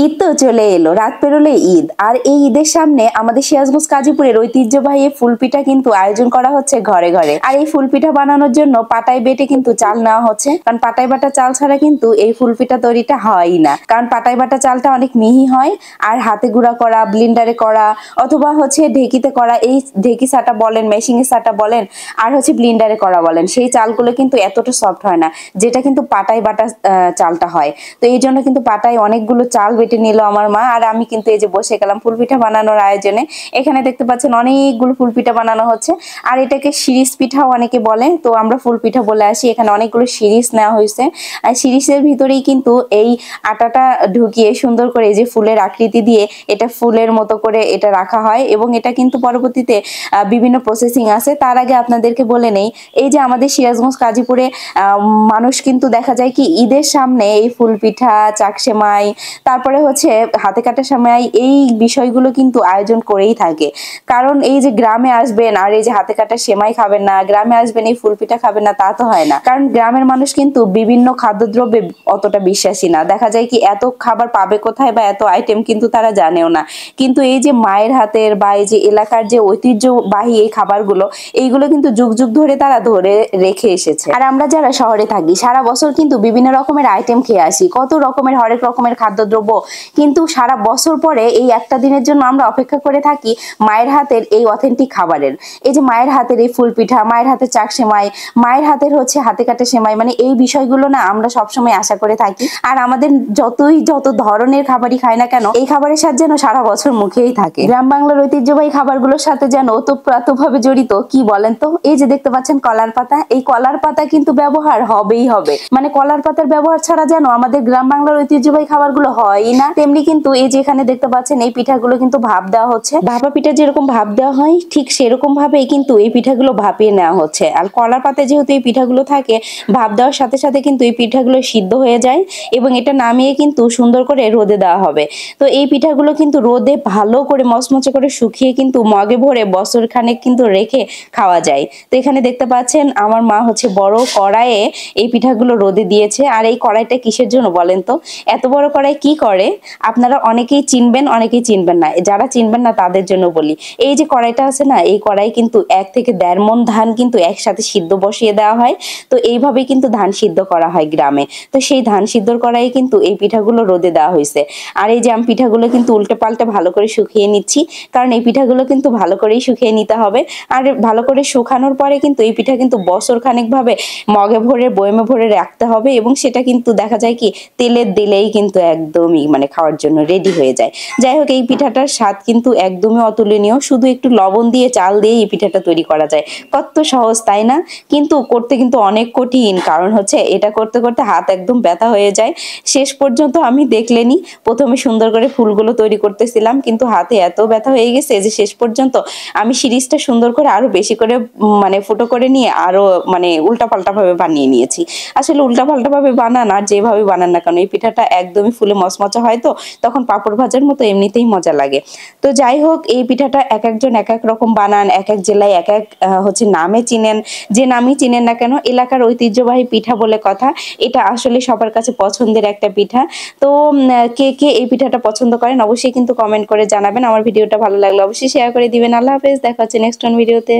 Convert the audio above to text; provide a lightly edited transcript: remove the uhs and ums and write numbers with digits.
ঈদ তো চলে এলো, রাত পেরোলে ঈদ। আর এই ঈদের সামনে আমাদের সিরাজগঞ্জ কাজীপুরের ঐতিহ্যবাহী ফুলপিঠা কিন্তু আয়োজন করা হচ্ছে ঘরে ঘরে। আর এই ফুলপিঠা বানানোর জন্য পাটায় বেটে কিন্তু চাল নেওয়া হচ্ছে, কারণ পাটায় বাটা চাল ছাড়া কিন্তু এই ফুলপিঠা তৈরিটা হয়ই না। কারণ পাটায় বাটা চালটা অনেক মিহি হয়, আর হাতে গুঁড়া করা, ব্লিন্ডারে করা, অথবা হচ্ছে ঢেকিতে করা, এই ঢেকি সাটা বলেন, মেশিনের সাটা বলেন, আর হচ্ছে ব্লিন্ডারে করা বলেন, সেই চালগুলো কিন্তু এতটা সফট হয় না যেটা কিন্তু পাটায় বাটা চালটা হয়। তো এই জন্য কিন্তু পাটায় অনেকগুলো চাল বেটে নিল আমার মা, আর আমি কিন্তু এই যে বসে গেলাম ফুলপিঠা বানানোর আয়োজনে। এখানে দেখতে পাচ্ছেন অনেকগুলো ফুলপিঠা বানানো হচ্ছে, আর এটাকে শিরিষ পিঠাও অনেকে বলে, তো আমরা ফুলপিঠা বলে আসি। এখানে অনেকগুলো শিরিষ নেওয়া হয়েছে, আর শিরিষের ভিতরেই কিন্তু এই আটাটা ঢুকিয়ে সুন্দর করে এই যে ফুলের আকৃতি দিয়ে এটা ফুলের মতো করে এটা রাখা হয়, এবং এটা কিন্তু পরবর্তীতে বিভিন্ন প্রসেসিং আছে। তার আগে আপনাদেরকে বলে নেই, এই যে আমাদের সিরাজগঞ্জ কাজীপুরে মানুষ কিন্তু দেখা যায় কি ঈদের সামনে এই ফুলপিঠা, চাকসেমাই, তারপরে হচ্ছে হাতে কাটা সেমাই, এই বিষয়গুলো কিন্তু আয়োজন করেই থাকে। কারণ এই যে গ্রামে আসবেন আর এই যে হাতে কাটা সেমাই খাবেন না, গ্রামে আসবেন এই ফুলপিঠা খাবেন না, তা তো হয় না। কারণ গ্রামের মানুষ কিন্তু বিভিন্ন খাদ্যদ্রব্যে অতটা বিশ্বাসী না। দেখা যায় কি এত খাবার পাবে কোথায়, বা এত আইটেম কিন্তু তারা জানেও না। কিন্তু এই যে মায়ের হাতের বা এই যে এলাকার যে ঐতিহ্যবাহী এই খাবারগুলো, এইগুলো কিন্তু যুগ যুগ ধরে তারা ধরে রেখে এসেছে। আর আমরা যারা শহরে থাকি সারা বছর কিন্তু বিভিন্ন রকমের আইটেম খেয়ে আসি, কত রকমের হরেক রকমের খাদ্যদ্রব্য, কিন্তু সারা বছর পরে এই একটা দিনের জন্য আমরা অপেক্ষা করে থাকি মায়ের হাতের এই অথেন্টিক খাবারের। এই যে মায়ের হাতের এই ফুলপিঠা, মায়ের হাতের চাকসেমাই, মায়ের হাতের হচ্ছে হাতে কাটা সেমাই, মানে এই বিষয়গুলো না আমরা সবসময় আশা করে থাকি। আর আমাদের যত ধরনের খাবারই খাই না কেন, এই খাবারের সাথে যেন সারা বছর মুখেই থাকে। গ্রাম বাংলার ঐতিহ্যবাহী খাবারগুলোর সাথে যেন ওতপ্রোতভাবে জড়িত, কি বলেন তো? এই যে দেখতে পাচ্ছেন কলার পাতা, এই কলার পাতা কিন্তু ব্যবহার হবেই হবে। মানে কলার পাতার ব্যবহার ছাড়া যেন আমাদের গ্রাম বাংলার ঐতিহ্যবাহী খাবারগুলো হয়ই না। তেমনি কিন্তু এই যে এখানে দেখতে পাচ্ছেন এই পিঠাগুলো কিন্তু ভাপ দেওয়া হচ্ছে। ভাপা পিঠা যেরকম ভাপ দেওয়া হয়, ঠিক সেরকম ভাবেই কিন্তু এই পিঠাগুলো ভাপিয়ে নেওয়া হচ্ছে। আর কলার পাতায় যেহেতু এই পিঠাগুলো থাকে, ভাপ দেওয়ার সাথে সাথে কিন্তু এই পিঠাগুলো সিদ্ধ হয়ে যায়, এবং এটা নামিয়ে কিন্তু সুন্দর করে রোদে দেওয়া হবে। তো এই পিঠাগুলো কিন্তু রোদে ভালো করে মচমচে করে শুকিয়ে কিন্তু মগে ভরে বছর খানেক কিন্তু রেখে খাওয়া যায়। তো এখানে দেখতে পাচ্ছেন আমার মা হচ্ছে বড় কড়াইয়ে এই পিঠাগুলো রোদে দিয়েছে। আর এই কড়াইটা কিসের জন্য বলেন তো? এত বড় কড়াই কি করে আপনারা অনেকেই চিনবেন, অনেকেই চিনবেন না। যারা চিনবেন না তাদের জন্য বলি, এই যে কড়াইটা আছে না, এই কড়াই কিন্তু 1 থেকে 1.5 মণ ধান কিন্তু একসাথে সিদ্ধ বসিয়ে দেওয়া হয়। তো এইভাবেই কিন্তু ধান সিদ্ধ করা হয় গ্রামে। তো সেই ধান সিদ্ধর কড়াইয়ে কিন্তু এই পিঠাগুলো রোদে দেওয়া হয়েছে। আর এই যে আমি পিঠাগুলো কিন্তু উল্টে পাল্টে ভালো করে শুকিয়ে নিচ্ছি, কারণ এই পিঠাগুলো কিন্তু ভালো করেই শুকিয়ে নিতে হবে। আর ভালো করে শুকানোর পরে কিন্তু এই পিঠা কিন্তু বছর খানেক ভাবে মগে ভরে বয়মে ভরে রাখতে হবে, এবং সেটা কিন্তু দেখা যায় কি তেলে দিলেই কিন্তু একদমই মানে খাওয়ার জন্য রেডি হয়ে যায়। যাই হোক, এই পিঠাটার স্বাদ কিন্তু একদমই অতুলনীয়। শুধু একটু লবণ দিয়ে চাল দিয়ে এই পিঠাটা তৈরি করা যায়। কত সহজ তাই না? কিন্তু করতে কিন্তু অনেক কঠিন, কারণ হচ্ছে এটা করতে করতে হাত একদম ব্যথা হয়ে যায়। শেষ পর্যন্ত আমি দেখলেনি, প্রথমে সুন্দর করে ফুলগুলো তৈরি করতেছিলাম, কিন্তু হাতে এত ব্যথা হয়ে গেছে যে শেষ পর্যন্ত আমি সিরিজটা সুন্দর করে আরো বেশি করে মানে ফুটো করে নিয়ে আরো মানে উল্টাপাল্টা ভাবে বানিয়ে নিয়েছি। আসলে উল্টাপাল্টা ভাবে বানান আর যেভাবে বানান না কেন, এই পিঠাটা একদমই ফুলে মচমচা হয়, তো তখন পাঁপড় ভাজার মতো এমনিতেই মজা লাগে। তো যাই হোক, এই পিঠাটা এক একজন এক এক রকম বানান, এক এক জেলায় এক এক হচ্ছে নামে চিনেন। যে নামই চিনেন না কেন, এলাকার ঐতিহ্যবাহী পিঠা বলে কথা। এটা আসলে সবার কাছে পছন্দের একটা পিঠা। তো কে কে এই পিঠাটা পছন্দ করেন অবশ্যই কিন্তু কমেন্ট করে জানাবেন। আমার ভিডিওটা ভালো লাগলে অবশ্যই শেয়ার করে দিবেন। আল্লাহ হাফেজ, দেখা হচ্ছে নেক্সট ভিডিওতে।